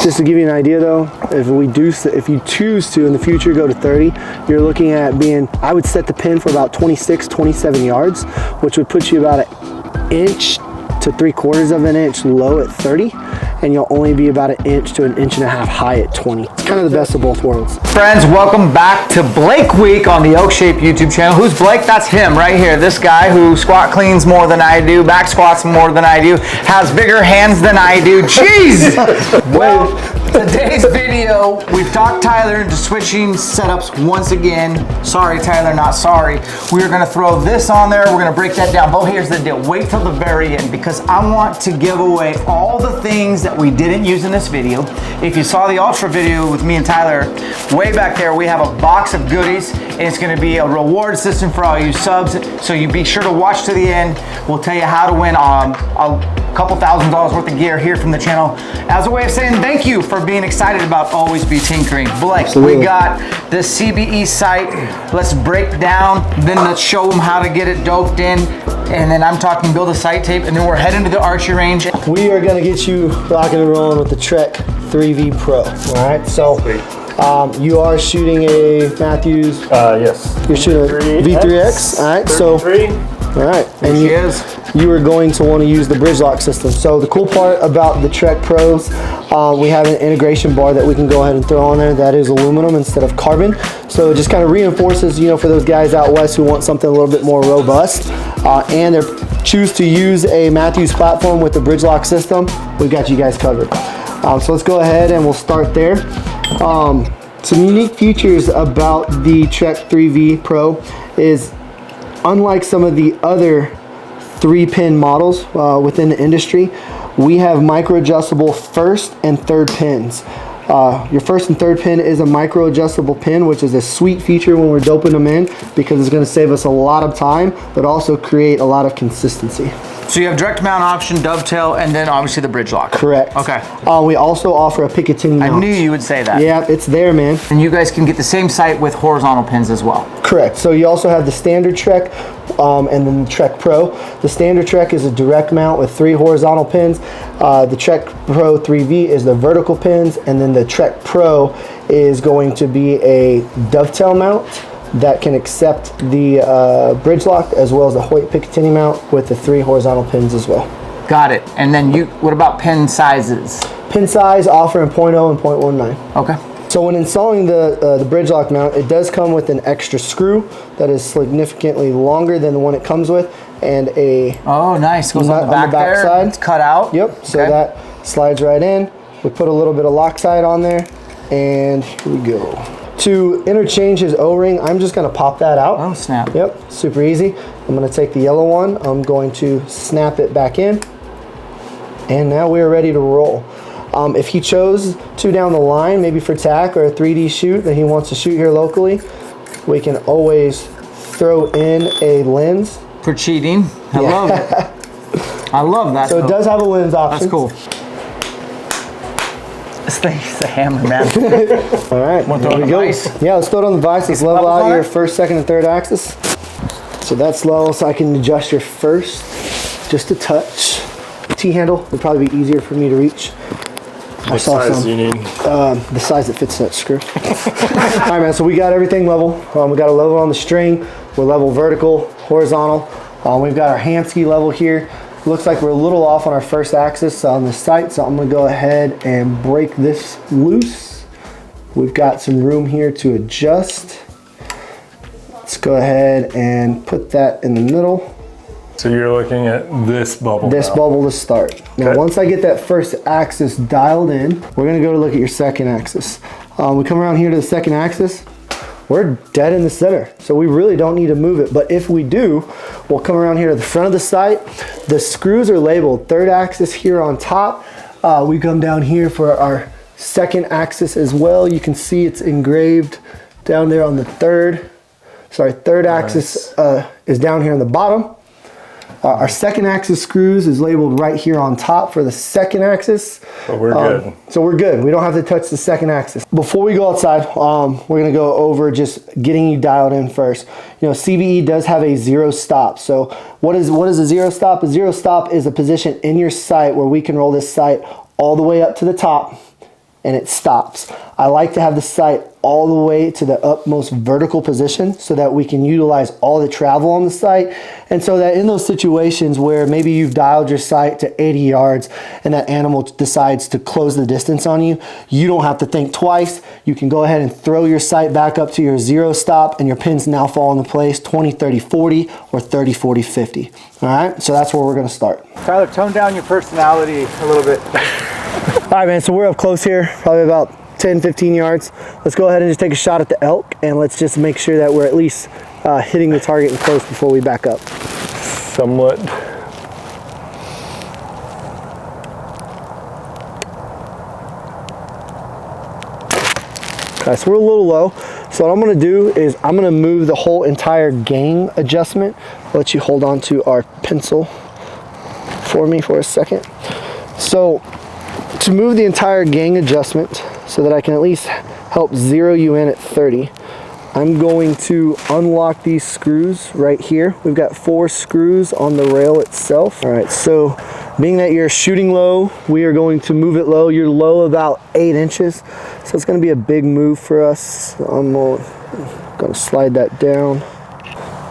Just to give you an idea though, if you choose to in the future go to 30, you're looking at being, I would set the pin for about 26, 27 yards, which would put you about an inch to 3/4 of an inch low at 30, and you'll only be about an inch to an inch and a half high at 20. It's kind of the best of both worlds. Friends, welcome back to Blake Week on the ElkShape YouTube channel. Who's Blake? That's him right here. This guy who squat cleans more than I do, back squats more than I do, has bigger hands than I do. Jeez! Well, today's video, we've talked Tyler into switching setups once again. Sorry, Tyler, not sorry. We're gonna throw this on there. We're gonna break that down. But here's the deal. Wait till the very end because I want to give away all the things that we didn't use in this video. If you saw the Ultra video with me and Tyler, way back there, we have a box of goodies. And it's gonna be a reward system for all you subs. So you be sure to watch to the end. We'll tell you how to win a couple $1,000s worth of gear here from the channel as a way of saying thank you for being excited about Always Be Tinkering. Blake, Absolutely. We got the CBE site. Let's break down, then let's show them how to get it doped in. And then I'm talking build a site tape, and then we're heading to the archery range. We are gonna get you rocking and rolling with the Trek 3V Pro, all right? So you are shooting a Matthews. Yes. You're shooting a V3X, all right? So, all right, and you are going to want to use the bridge lock system. So the cool part about the Trek Pros, we have an integration bar that we can go ahead and throw on there that is aluminum instead of carbon. So it just kind of reinforces, you know, for those guys out west who want something a little bit more robust and they choose to use a Matthews platform with the bridge lock system, we've got you guys covered. So let's go ahead and we'll start there. Some unique features about the Trek 3V Pro is, unlike some of the other 3-pin models within the industry, we have micro adjustable first and third pins. Your first and third pin is a micro adjustable pin, which is a sweet feature when we're doping them in because it's going to save us a lot of time, but also create a lot of consistency. So you have direct mount option, dovetail, and then obviously the bridge lock. Correct. Okay. We also offer a Picatinny mount. I knew you would say that. Yeah, it's there, man. And you guys can get the same sight with horizontal pins as well. Correct. So you also have the standard Trek and then the Trek Pro. The standard Trek is a direct mount with 3 horizontal pins. The Trek Pro 3V is the vertical pins, and then the Trek Pro is going to be a dovetail mount that can accept the bridge lock as well as the Hoyt Picatinny mount with the 3 horizontal pins as well. Got it. And then what about pin sizes? Pin size offer in 0.0 and 0.19. Okay. So when installing the bridge lock mount, it does come with an extra screw that is significantly longer than the one it comes with, and a nice. Goes nut on the back there. side. It's cut out. Yep. So that slides right in. We put a little bit of Loctite on there, and here we go. To interchange his O-ring, I'm just going to pop that out. Oh, snap. Yep, super easy. I'm going to take the yellow one. I'm going to snap it back in. And now we're ready to roll. If he chose to down the line, maybe for TAC or a 3D shoot that he wants to shoot here locally, we can always throw in a lens. For cheating. I love it. I love that. So it does have a lens option. That's cool. This thing's a hammer, man. All right, there we go. Yeah, let's throw it on the vise. Let's level out your first, second, and third axis. So that's level, so I can adjust your first just a touch. T-handle would probably be easier for me to reach. What size do you need? The size that fits that screw. All right, man, so we got everything level. We got a level on the string. We're level vertical, horizontal. We've got our hand ski level here. Looks like we're a little off on our first axis on the sight, so I'm going to go ahead and break this loose. We've got some room here to adjust. Let's go ahead and put that in the middle. So you're looking at this bubble. This bubble to start. Now, once I get that first axis dialed in, we're going to go to look at your second axis. We come around here to the second axis. We're dead in the center, so we really don't need to move it. But if we do, we'll come around here to the front of the sight. The screws are labeled third axis here on top. We come down here for our second axis as well. You can see it's engraved down there on the third axis is down here on the bottom. Our second axis screws is labeled right here on top for the second axis. So we're good. So we're good. We don't have to touch the second axis. Before we go outside, we're gonna go over just getting you dialed in first. You know, CBE does have a 0 stop. So what is a 0 stop? A 0 stop is a position in your sight where we can roll this sight all the way up to the top and it stops. I like to have the sight all the way to the utmost vertical position so that we can utilize all the travel on the sight, and so that in those situations where maybe you've dialed your sight to 80 yards and that animal decides to close the distance on you, you don't have to think twice. You can go ahead and throw your sight back up to your 0 stop and your pins now fall into place 20, 30, 40 or 30, 40, 50. All right, so that's where we're gonna start. Tyler, tone down your personality a little bit. All right, man, so we're up close here, probably about 10, 15 yards. Let's go ahead and just take a shot at the elk, and let's just make sure that we're at least hitting the target in close before we back up. Somewhat. Okay, so we're a little low. So what I'm gonna do is I'm gonna move the whole entire gang adjustment. I'll let you hold on to our pencil for me for a second. So to move the entire gang adjustment so that I can at least help zero you in at 30, I'm going to unlock these screws right here. We've got 4 screws on the rail itself. All right, so being that you're shooting low, we are going to move it low. You're low about 8 inches. So it's gonna be a big move for us. So I'm gonna slide that down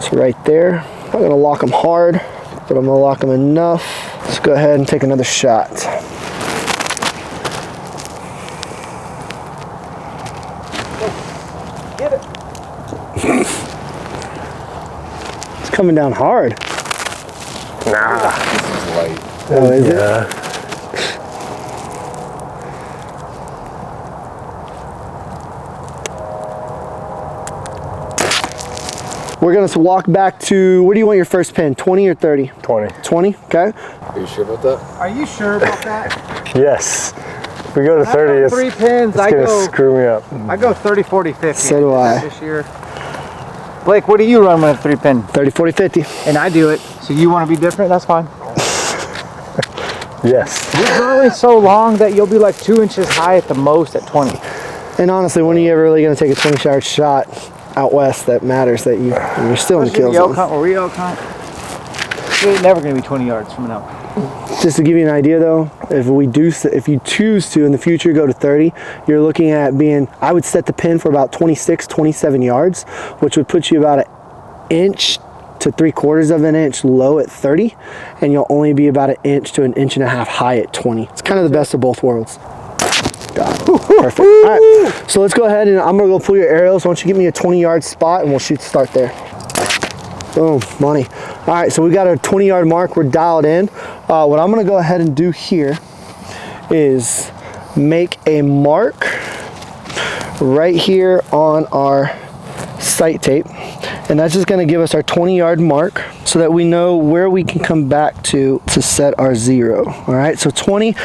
to right there. I'm not gonna lock them hard, but I'm gonna lock them enough. Let's go ahead and take another shot. Get it. It's coming down hard. Nah. This is light. Oh, is it? Yeah. We're gonna walk back to, where do you want your first pin, 20 or 30? 20. 20, okay. Are you sure about that? Are you sure about that? Yes. If we go to 30, I go it's, 3 pins. it's I gonna go. screw me up. I go 30, 40, 50. So do I. This year. Blake, what do you run with a 3-pin? 30, 40, 50. And I do it. So you want to be different? That's fine. Yes. You're growing so long that you'll be like 2 inches high at the most at 20. And honestly, when are you ever really gonna take a 20-yard shot out west that matters that you're still in the kill Elk zone? hunt, where we elk hunt, you're never going to be 20 yards from an elk. Just to give you an idea though, if you choose to in the future go to 30, you're looking at being, I would set the pin for about 26, 27 yards, which would put you about 1 inch to 3/4 of an inch low at 30, and you'll only be about 1 inch to 1.5 inches high at 20. It's kind of the best of both worlds. Got it. Perfect. All right, so let's go ahead and I'm gonna go pull your arrows. Why don't you give me a 20-yard spot and we'll shoot start there. Boom, money. All right, so we got our 20-yard mark. We're dialed in. What I'm gonna go ahead and do here is make a mark right here on our sight tape, and that's just gonna give us our 20-yard mark so that we know where we can come back to set our 0. All right, so 20.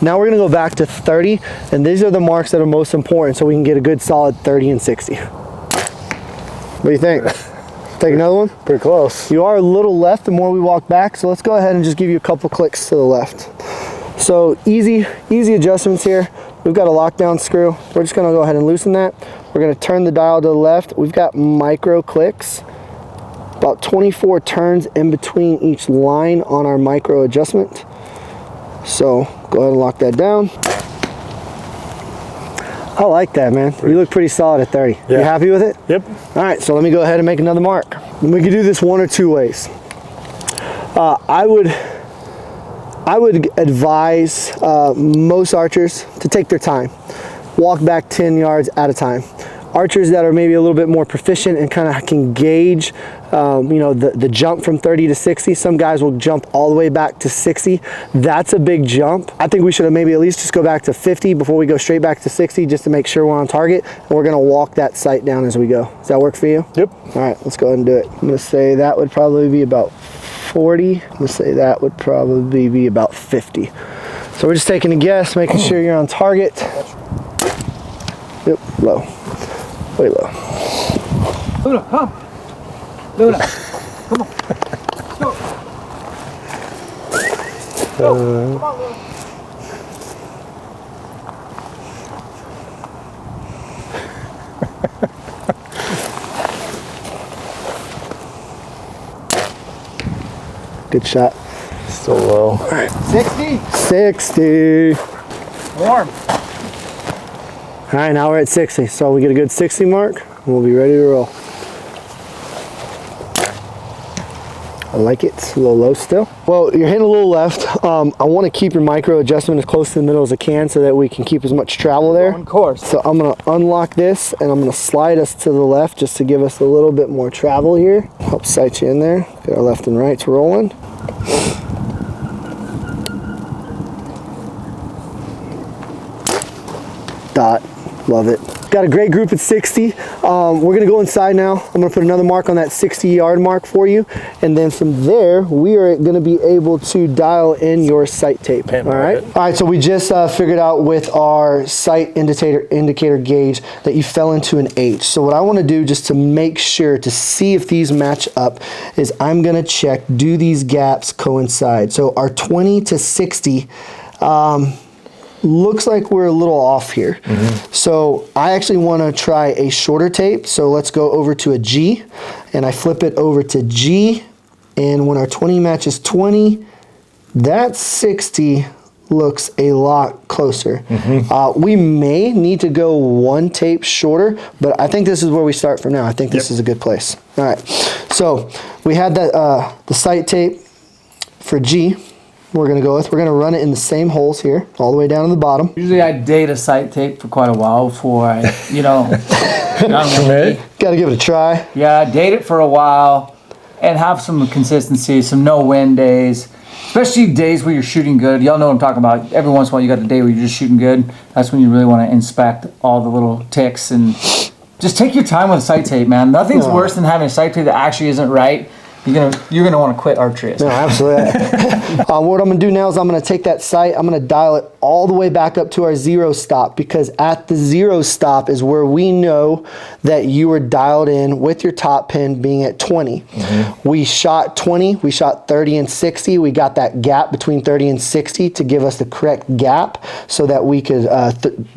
Now we're gonna go back to 30, and these are the marks that are most important so we can get a good solid 30 and 60. What do you think? Take another one? Pretty close. You are a little left the more we walk back, so let's go ahead and just give you a couple clicks to the left. So easy adjustments here. We've got a lockdown screw. We're just gonna go ahead and loosen that. We're gonna turn the dial to the left. We've got micro clicks, about 24 turns in between each line on our micro adjustment. So go ahead and lock that down. I like that, man. You look pretty solid at 30. Yeah. You happy with it? Yep. All right, so let me go ahead and make another mark. And we can do this 1 or 2 ways. I would advise most archers to take their time. Walk back 10 yards at a time. Archers that are maybe a little bit more proficient and kind of can gauge the jump from 30 to 60. Some guys will jump all the way back to 60. That's a big jump. I think we should have maybe at least just go back to 50 before we go straight back to 60, just to make sure we're on target. And we're gonna walk that sight down as we go. Does that work for you? Yep. All right, let's go ahead and do it. I'm gonna say that would probably be about 40. I'm gonna say that would probably be about 50. So we're just taking a guess, making sure you're on target. Yep, low, way low. Luna, come. Luna, come on. Go. Go. Come on, Luna. Good shot. Still low. All right, 60. 60. Warm. All right, now we're at 60. So we get a good 60 mark, and we'll be ready to roll. I like it. It's a little low still. Well, you're hitting a little left. I want to keep your micro adjustment as close to the middle as I can so that we can keep as much travel there. On course. So I'm going to unlock this and I'm going to slide us to the left just to give us a little bit more travel here. Help sight you in there. Get our left and rights rolling. Dot. Love it. Got a great group at 60. We're going to go inside now. I'm going to put another mark on that 60-yard mark for you. And then from there, we are going to be able to dial in your sight tape. All right? All right, so we just figured out with our sight indicator gauge that you fell into an H. So what I want to do just to make sure to see if these match up is I'm going to check, do these gaps coincide? So our 20 to 60, looks like we're a little off here. So I actually want to try a shorter tape. So let's go over to a G and I flip it over to G. And when our 20 matches 20, that 60 looks a lot closer. We may need to go one tape shorter, but I think this is where we start from now. I think this is a good place. All right. So we had that the sight tape for G. We're going to go with. We're going to run it in the same holes here, all the way down to the bottom. Usually I date a sight tape for quite a while before I, Got to give it a try. Yeah, date it for a while and have some consistency, some no-win days, especially days where you're shooting good. Y'all know what I'm talking about. Every once in a while you got the day where you're just shooting good. That's when you really want to inspect all the little ticks and just take your time with a sight tape, man. Nothing's worse than having a sight tape that actually isn't right. You're gonna want to quit archery. No, absolutely. What I'm gonna do now is I'm gonna take that sight, I'm gonna dial it all the way back up to our 0 stop, because at the 0 stop is where we know that you were dialed in with your top pin being at 20. We shot 20, we shot 30 and 60. We got that gap between 30 and 60 to give us the correct gap so that we could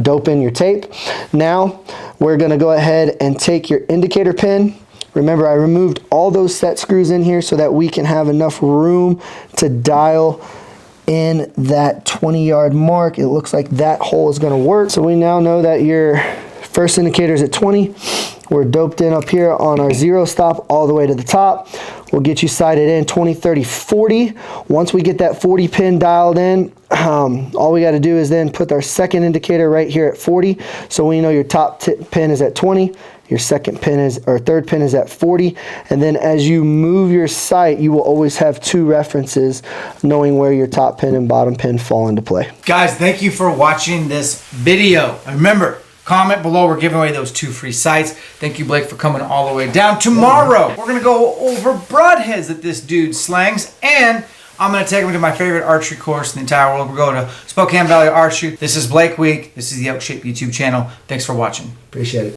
dope in your tape. Now we're gonna go ahead and take your indicator pin. Remember, I removed all those set screws in here so that we can have enough room to dial in that 20-yard mark. It looks like that hole is going to work. So we now know that your first indicator is at 20. We're doped in up here on our 0 stop all the way to the top. We'll get you sighted in 20, 30, 40. Once we get that 40 pin dialed in, all we got to do is then put our second indicator right here at 40. So we know your top pin is at 20. Your second pin is, or third pin is at 40. And then as you move your sight, you will always have 2 references knowing where your top pin and bottom pin fall into play. Guys, thank you for watching this video. Remember, comment below. We're giving away those 2 free sights. Thank you, Blake, for coming all the way down. Tomorrow, we're going to go over broadheads that this dude slangs, and I'm going to take him to my favorite archery course in the entire world. We're going to Spokane Valley Archery. This is Blake Week. This is the ElkShape YouTube channel. Thanks for watching. Appreciate it.